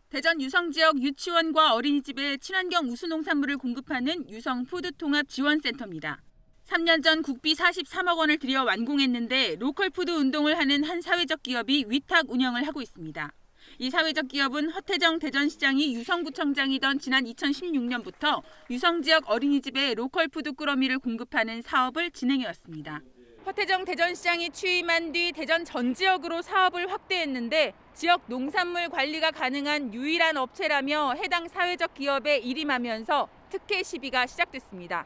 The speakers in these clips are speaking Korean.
대전 유성 지역 유치원과 어린이집에 친환경 우수농산물을 공급하는 유성푸드통합지원센터입니다. 3년 전 국비 43억 원을 들여 완공했는데 로컬푸드 운동을 하는 한 사회적 기업이 위탁 운영을 하고 있습니다. 이 사회적 기업은 허태정 대전시장이 유성구청장이던 지난 2016년부터 유성 지역 어린이집에 로컬푸드 꾸러미를 공급하는 사업을 진행해왔습니다. 허태정 대전시장이 취임한 뒤 대전 전 지역으로 사업을 확대했는데 지역 농산물 관리가 가능한 유일한 업체라며 해당 사회적 기업에 일임하면서 특혜 시비가 시작됐습니다.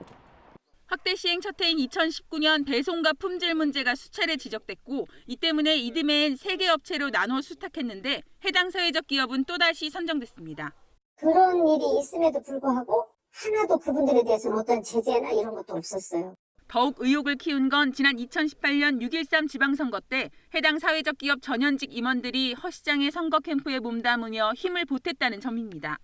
확대 시행 첫 해인 2019년 배송과 품질 문제가 수차례 지적됐고 이 때문에 이듬해엔 3개 업체로 나눠 수탁했는데 해당 사회적 기업은 또다시 선정됐습니다. 그런 일이 있음에도 불구하고 하나도 그분들에 대해서는 어떤 제재나 이런 것도 없었어요. 더욱 의혹을 키운 건 지난 2018년 6.13 지방선거 때 해당 사회적 기업 전현직 임원들이 허 시장의 선거 캠프에 몸담으며 힘을 보탰다는 점입니다.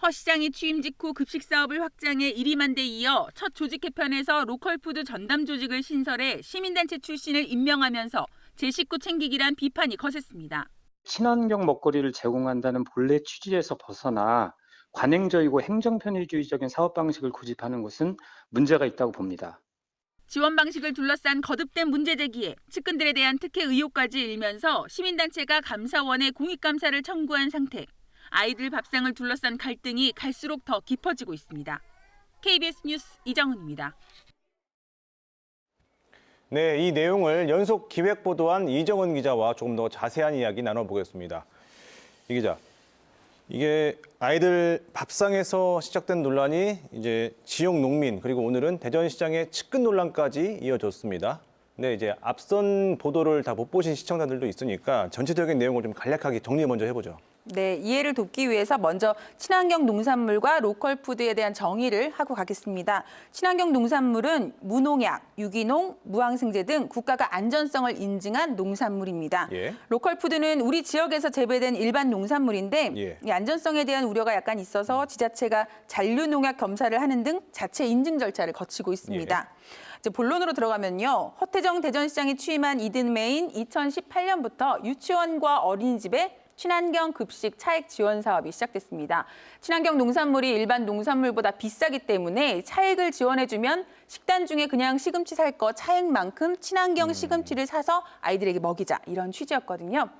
허 시장이 취임 직후 급식 사업을 확장해 일임한 데 이어 첫 조직 개편에서 로컬푸드 전담 조직을 신설해 시민단체 출신을 임명하면서 제 식구 챙기기란 비판이 거셌습니다. 친환경 먹거리를 제공한다는 본래 취지에서 벗어나 관행적이고 행정편의주의적인 사업 방식을 고집하는 것은 문제가 있다고 봅니다. 지원 방식을 둘러싼 거듭된 문제 제기에 측근들에 대한 특혜 의혹까지 일면서 시민단체가 감사원에 공익감사를 청구한 상태. 아이들 밥상을 둘러싼 갈등이 갈수록 더 깊어지고 있습니다. KBS 뉴스 이정은입니다. 네, 이 내용을 연속 기획 보도한 이정은 기자와 조금 더 자세한 이야기 나눠보겠습니다. 이 기자, 이게 아이들 밥상에서 시작된 논란이 이제 지역 농민 그리고 오늘은 대전시장의 측근 논란까지 이어졌습니다. 네, 이제 앞선 보도를 다 못 보신 시청자들도 있으니까 전체적인 내용을 좀 간략하게 정리 먼저 해보죠. 네, 이해를 돕기 위해서 먼저 친환경 농산물과 로컬 푸드에 대한 정의를 하고 가겠습니다. 친환경 농산물은 무농약, 유기농, 무항생제 등 국가가 안전성을 인증한 농산물입니다. 예. 로컬 푸드는 우리 지역에서 재배된 일반 농산물인데 예. 이 안전성에 대한 우려가 약간 있어서 지자체가 잔류 농약 검사를 하는 등 자체 인증 절차를 거치고 있습니다. 이제 본론으로 들어가면요. 허태정 대전시장이 취임한 이듬해인 2018년부터 유치원과 어린이집에 친환경 급식 차액 지원 사업이 시작됐습니다. 친환경 농산물이 일반 농산물보다 비싸기 때문에 차액을 지원해주면 식단 중에 그냥 시금치 살 거 차액만큼 친환경 시금치를 사서 아이들에게 먹이자 이런 취지였거든요.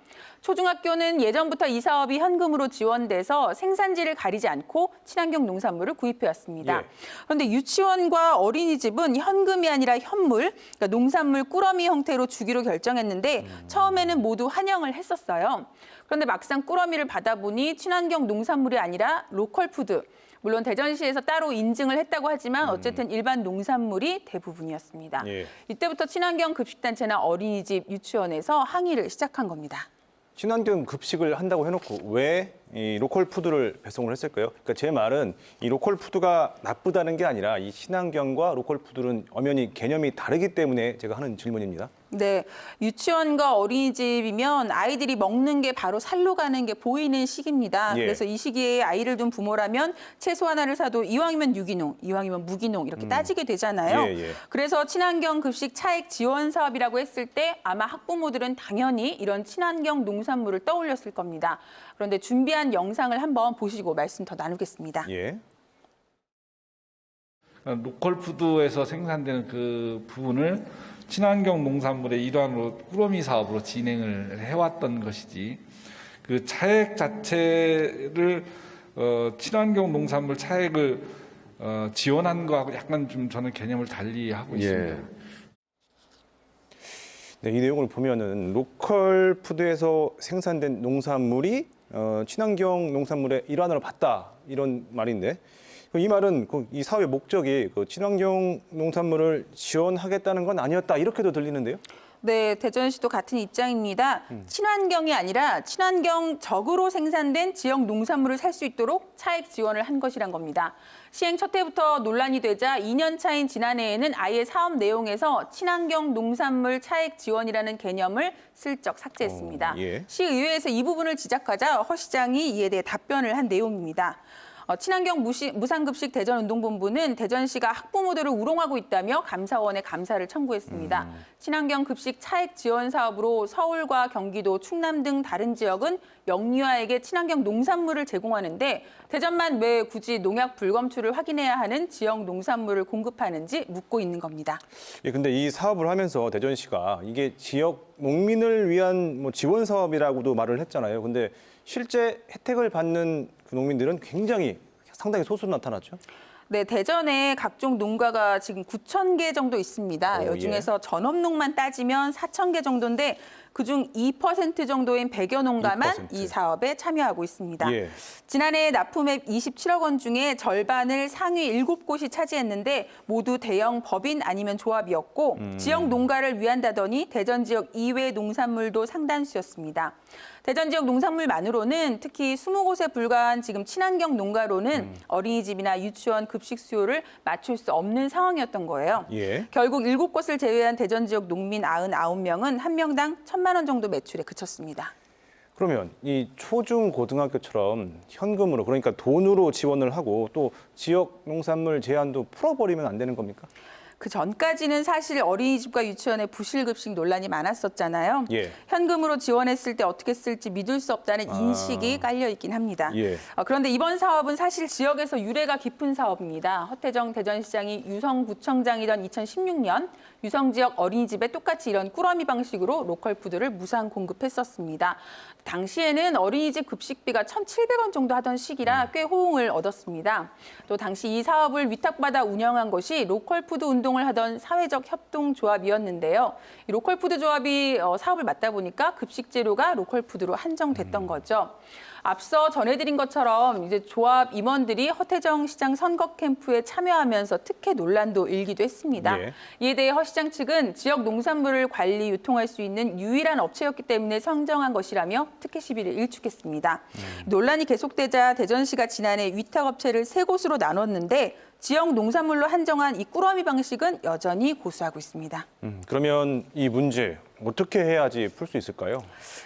초중학교는 예전부터 이 사업이 현금으로 지원돼서 생산지를 가리지 않고 친환경 농산물을 구입해왔습니다. 예. 그런데 유치원과 어린이집은 현금이 아니라 현물, 그러니까 농산물 꾸러미 형태로 주기로 결정했는데 처음에는 모두 환영을 했었어요. 그런데 막상 꾸러미를 받아보니 친환경 농산물이 아니라 로컬 푸드. 물론 대전시에서 따로 인증을 했다고 하지만 어쨌든 일반 농산물이 대부분이었습니다. 예. 이때부터 친환경 급식단체나 어린이집, 유치원에서 항의를 시작한 겁니다. 친환경 급식을 한다고 해놓고 왜 이 로컬 푸드를 배송을 했을까요? 그러니까 제 말은 이 로컬 푸드가 나쁘다는 게 아니라 이 친환경과 로컬 푸드는 엄연히 개념이 다르기 때문에 제가 하는 질문입니다. 네, 유치원과 어린이집이면 아이들이 먹는 게 바로 살로 가는 게 보이는 시기입니다. 예. 그래서 이 시기에 아이를 둔 부모라면 채소 하나를 사도 이왕이면 유기농, 이왕이면 무기농 이렇게 따지게 되잖아요. 예, 예. 그래서 친환경 급식 차액 지원 사업이라고 했을 때 아마 학부모들은 당연히 이런 친환경 농산물을 떠올렸을 겁니다. 그런데 준비한 영상을 한번 보시고 말씀 더 나누겠습니다. 예. 로컬 푸드에서 생산되는 그 부분을 친환경 농산물의 일환으로 꾸러미 사업으로 진행을 해왔던 것이지 그 차액 자체를 친환경 농산물 차액을 지원한 거하고 약간 좀 저는 개념을 달리하고 있습니다. 네, 이 내용을 보면은 로컬 푸드에서 생산된 농산물이 친환경 농산물의 일환으로 봤다 이런 말인데 이 말은 이 사업의 목적이 친환경 농산물을 지원하겠다는 건 아니었다 이렇게도 들리는데요. 네, 대전시도 같은 입장입니다. 친환경이 아니라 친환경적으로 생산된 지역 농산물을 살 수 있도록 차액 지원을 한 것이란 겁니다. 시행 첫 해부터 논란이 되자 2년 차인 지난해에는 아예 사업 내용에서 친환경 농산물 차액 지원이라는 개념을 슬쩍 삭제했습니다. 예. 시의회에서 이 부분을 지적하자 허 시장이 이에 대해 답변을 한 내용입니다. 친환경 무상급식 대전운동본부는 대전시가 학부모들을 우롱하고 있다며 감사원에 감사를 청구했습니다. 친환경 급식 차액 지원 사업으로 서울과 경기도, 충남 등 다른 지역은 영유아에게 친환경 농산물을 제공하는데 대전만 왜 굳이 농약 불검출을 확인해야 하는 지역 농산물을 공급하는지 묻고 있는 겁니다. 예, 근데 이 사업을 하면서 대전시가 이게 지역 농민을 위한 뭐 지원 사업이라고도 말을 했잖아요. 근데 실제 혜택을 받는 그 농민들은 굉장히 상당히 소수로 나타났죠. 네, 대전에 각종 농가가 지금 9,000개 정도 있습니다. 오, 여중에서 전업농만 따지면 4,000개 정도인데 그중 2% 정도인 100여 농가만 2%. 이 사업에 참여하고 있습니다. 예. 지난해 납품액 27억 원 중에 절반을 상위 7곳이 차지했는데 모두 대형 법인 아니면 조합이었고 지역 농가를 위한다더니 대전 지역 이외 농산물도 상당수였습니다. 대전 지역 농산물만으로는 특히 20곳에 불과한 지금 친환경 농가로는 어린이집이나 유치원 급식 수요를 맞출 수 없는 상황이었던 거예요. 예. 결국 7곳을 제외한 대전 지역 농민 99명은 한 명당 1,000만 원 정도 매출에 그쳤습니다. 그러면 이 초중 고등학교처럼 현금으로 그러니까 돈으로 지원을 하고 또 지역 농산물 제한도 풀어버리면 안 되는 겁니까? 그 전까지는 사실 어린이집과 유치원의 부실급식 논란이 많았었잖아요. 예. 현금으로 지원했을 때 어떻게 쓸지 믿을 수 없다는 인식이 깔려 있긴 합니다. 예. 그런데 이번 사업은 사실 지역에서 유래가 깊은 사업입니다. 허태정 대전시장이 유성구청장이던 2016년 유성 지역 어린이집에 똑같이 이런 꾸러미 방식으로 로컬 푸드를 무상 공급했었습니다. 당시에는 어린이집 급식비가 1,700원 정도 하던 시기라 꽤 호응을 얻었습니다. 또 당시 이 사업을 위탁받아 운영한 것이 로컬 푸드 운동을 하던 사회적 협동조합이었는데요. 이 로컬 푸드 조합이 사업을 맡다 보니까 급식 재료가 로컬 푸드로 한정됐던 거죠. 앞서 전해드린 것처럼 이제 조합 임원들이 허태정 시장 선거 캠프에 참여하면서 특혜 논란도 일기도 했습니다. 예. 이에 대해 허 시장 측은 지역 농산물을 관리, 유통할 수 있는 유일한 업체였기 때문에 선정한 것이라며 특혜 시비를 일축했습니다. 논란이 계속되자 대전시가 지난해 위탁업체를 3곳으로 나눴는데 지역 농산물로 한정한 이 꾸러미 방식은 여전히 고수하고 있습니다. 그러면 이 문제 어떻게 해야지 풀 수 있을까요?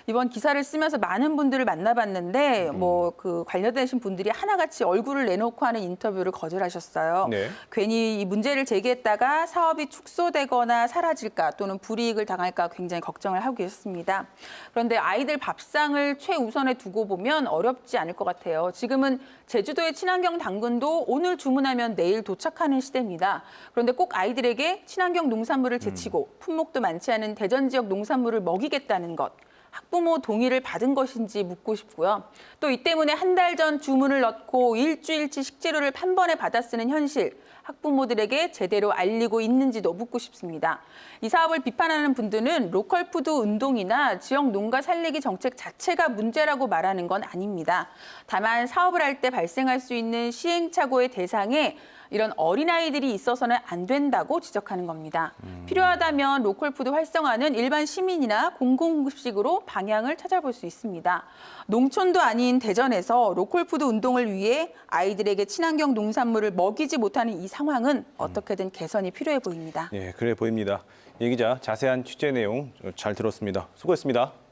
이번 기사를 쓰면서 많은 분들을 만나봤는데 그 관련되신 분들이 하나같이 얼굴을 내놓고 하는 인터뷰를 거절하셨어요. 네. 괜히 이 문제를 제기했다가 사업이 축소되거나 사라질까 또는 불이익을 당할까 굉장히 걱정을 하고 계셨습니다. 그런데 아이들 밥상을 최우선에 두고 보면 어렵지 않을 것 같아요. 지금은 제주도의 친환경 당근도 오늘 주문하면 내일 도착하는 시대입니다. 그런데 꼭 아이들에게 친환경 농산물을 제치고 품목도 많지 않은 대전 지역 농산물을 먹이겠다는 것. 학부모 동의를 받은 것인지 묻고 싶고요. 또 이 때문에 한 달 전 주문을 넣고 일주일치 식재료를 판번에 받아 쓰는 현실. 학부모들에게 제대로 알리고 있는지도 묻고 싶습니다. 이 사업을 비판하는 분들은 로컬 푸드 운동이나 지역 농가 살리기 정책 자체가 문제라고 말하는 건 아닙니다. 다만 사업을 할 때 발생할 수 있는 시행착오의 대상에 이런 어린아이들이 있어서는 안 된다고 지적하는 겁니다. 필요하다면 로컬푸드 활성화는 일반 시민이나 공공급식으로 방향을 찾아볼 수 있습니다. 농촌도 아닌 대전에서 로컬푸드 운동을 위해 아이들에게 친환경 농산물을 먹이지 못하는 이 상황은 어떻게든 개선이 필요해 보입니다. 예, 그래 보입니다. 이 기자 자세한 취재 내용 잘 들었습니다. 수고했습니다.